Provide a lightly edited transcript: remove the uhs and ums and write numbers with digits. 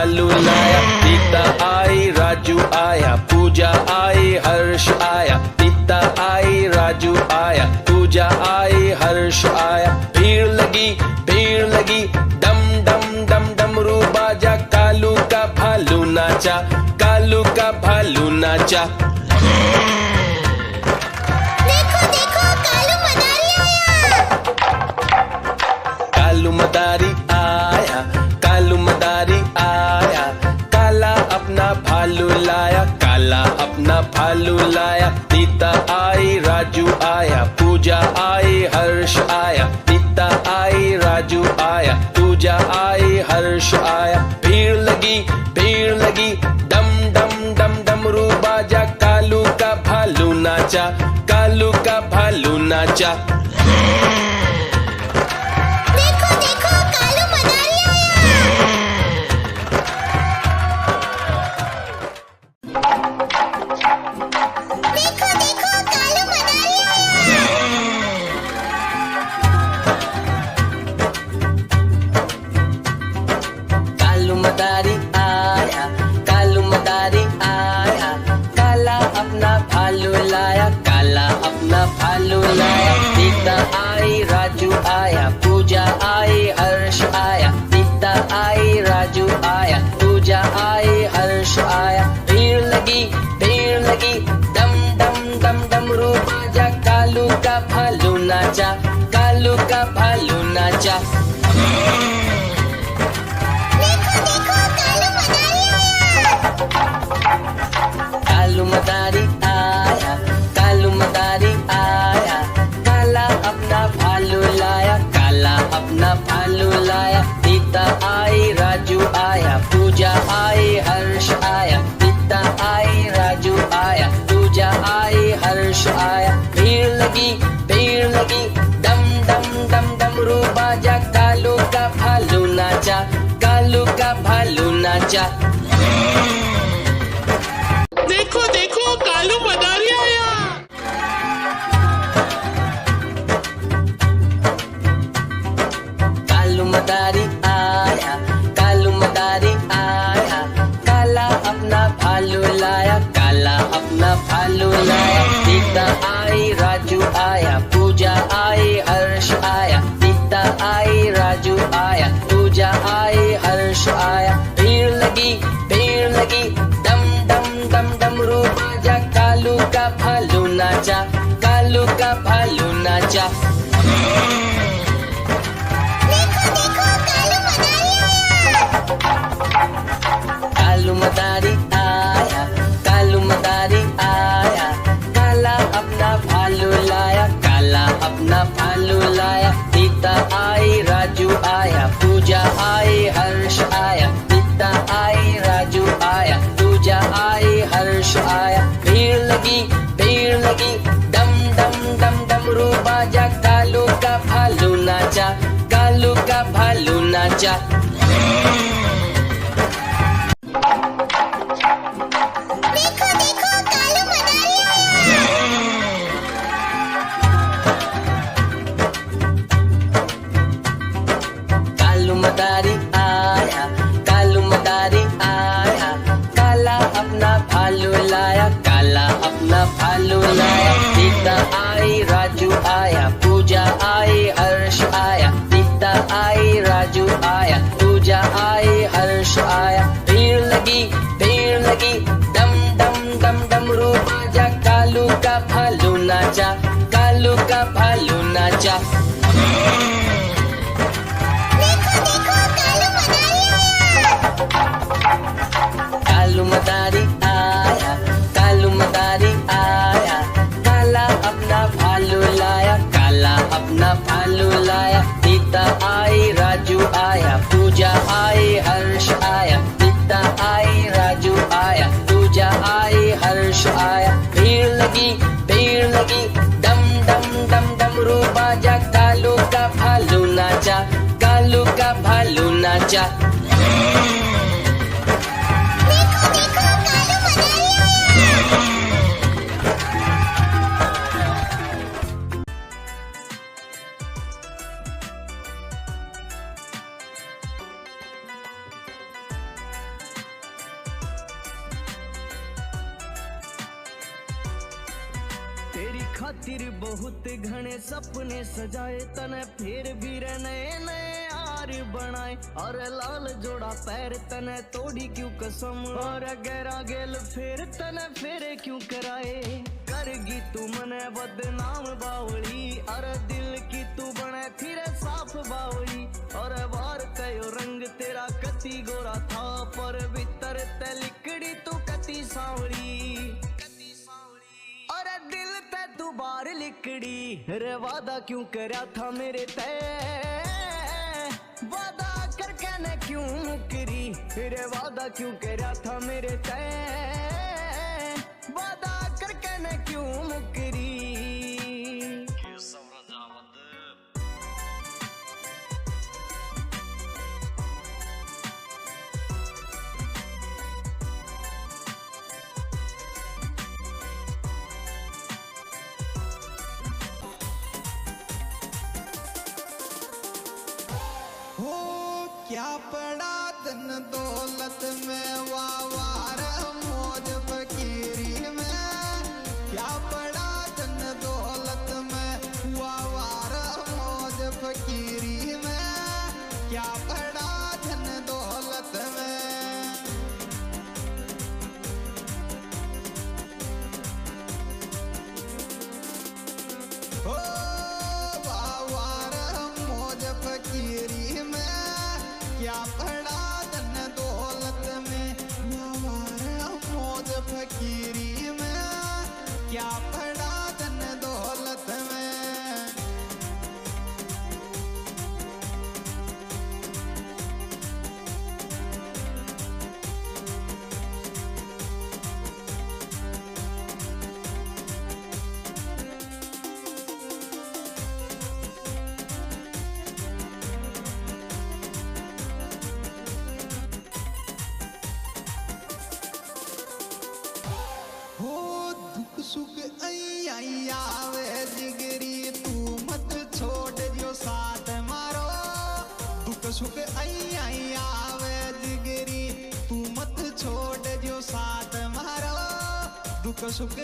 भालू लाया। सीता आई, राजू आया, पूजा आई, हर्ष आया। सीता आई, राजू आया, पूजा आई, हर्ष आया। भीड़ लगी, डम डम डम डमरू बाजा। कालू का भालू नाचा, कालू का भालू नाचा। देखो देखो कालू मदारी आया। कालू मदारी आया, कालू मदारी आया। काला अपना भालू लाया, काला अपना भालू लाया। सीता आई, राजू आया, पूजा आई, हर्ष आया। सीता आई, राजू आया, पूजा आई, हर्ष आया। भीड़ लगी, डम डम डम डमरू बाजा। कालू का भालू नाचा, कालू का भालू नाचा। देखो देखो कालू मदारी आया। देखो देखो कालू मदारी आया। कालू मदारी आया, कालू मदारी आया। काला अपना भालू लाया, काला अपना भालू लाया। सीता आई, राजू आया, पूजा आई, हर्ष आया। सीता आई, राजू आया, पूजा आई, हर्ष आया। भीड़ लगी, डम डम डम डमरू बाजा। कालू का भालू नाचा, कालू का भालू नाचा। देखो देखो कालू मदारी आया। कालू मदारी आया, कालू मदारी आया। काला अपना भालू लाया, काला अपना भालू लाया। सीता आई, राजू आया, पूजा आई, हर्ष आया। सीता आई, राजू आया, पूजा आई, हर्ष आया। भीड़ लगी, डम डम डम डमरू बाजा। कालू का भालू नाचा, कालू का भालू नाचा। देखो देखो कालू मदारी आया। कालू मदारी आया, कालू मदारी आया। काला अपना भालू लाया, काला अपना भालू लाया। सीता आई, राजू आया, पूजा आई, हर्ष आया। सीता आई, राजू आया, पूजा आई, हर्ष आया। भीड़ लगी, डम डम डम डमरू बाजा। कालू का भालू नाचा, कालू का भालू नाचा। देखो देखो कालू मदारी आया। कालू मदारी आया, कालू मदारी आया। काला अपना भालू लाया, काला अपना भालू लाया। सीता आई, राजू आया, पूजा आई, हर्ष आया। सीता आई, राजू आया, पूजा आई, हर्ष आया। भीड़ लगी, डम डम डम डमरू बाजा। कालू का भालू नाचा, कालू का भालू नाचा। देखो देखो कालू मदारी आया। कालू मदारी आया, कालू मदारी आया। काला अपना भालू लाया, काला अपना भालू लाया। सीता आई, राजू आया, पूजा आई, हर्ष आया। सीता आई, राजू आया, पूजा आई, हर्ष आया। भीड़ लगी, डम डम डम डमरू बाजा। कालू का भालू नाचा, कालू का भालू नाचा। देखो देखो कालू मदारी आया। कालू मदारी आया, कालू मदारी आया। काला अपना भालू लाया, काला अपना भालू लाया। सीता आई, राजू आया, पूजा आई, हर्ष आया। सीता आई, राजू आया, पूजा आई, हर्ष आया। भीड़ लगी, डम डम डम डमरू बाजा। कालू का भालू नाचा, कालू का भालू नाचा। देखो देखो कालू मदारी आया। तेरी खातिर बहुत घने सपने सजाए, तने फिर भी रे नए नए यार बनाए। और लाल जोड़ा पैर तने तोड़ी क्यों कसम, और गहरा गेल फिर तने फेरे क्यों कराए। करगी तू मने बदनाम बावली, और दिल की तू बने फिर साफ बावली। और बार कयो रंग तेरा कति गोरा था, पर भीतर ते लिकड़ी तू कति सांवली। और दिल ते तू बार लिकड़ी, रे वादा क्यों करया था मेरे ते, वादा करके ने क्यों मुकरी। रे वादा क्यों करया था मेरे ते, वादा करके ने क्यों मुकरी। क्या पड़ा धन दौलत में, वावार मौज फकीरी में। क्या पड़ा धन दौलत में, वावार मौज फकीरी में। क्या पड़ा धन दौलत में। ओ वावार मौज फकीरी में। क्या पड़ा धन दौलत में, मौज फकीरी में। क्या पड़ा धन दौलत में। सुख आवे जिगरी, तू मत छोड़ जो साथ मारो। दुख सुख आवे जिगरी, तू मत छोड़ जो साथ मारो। दुख सुख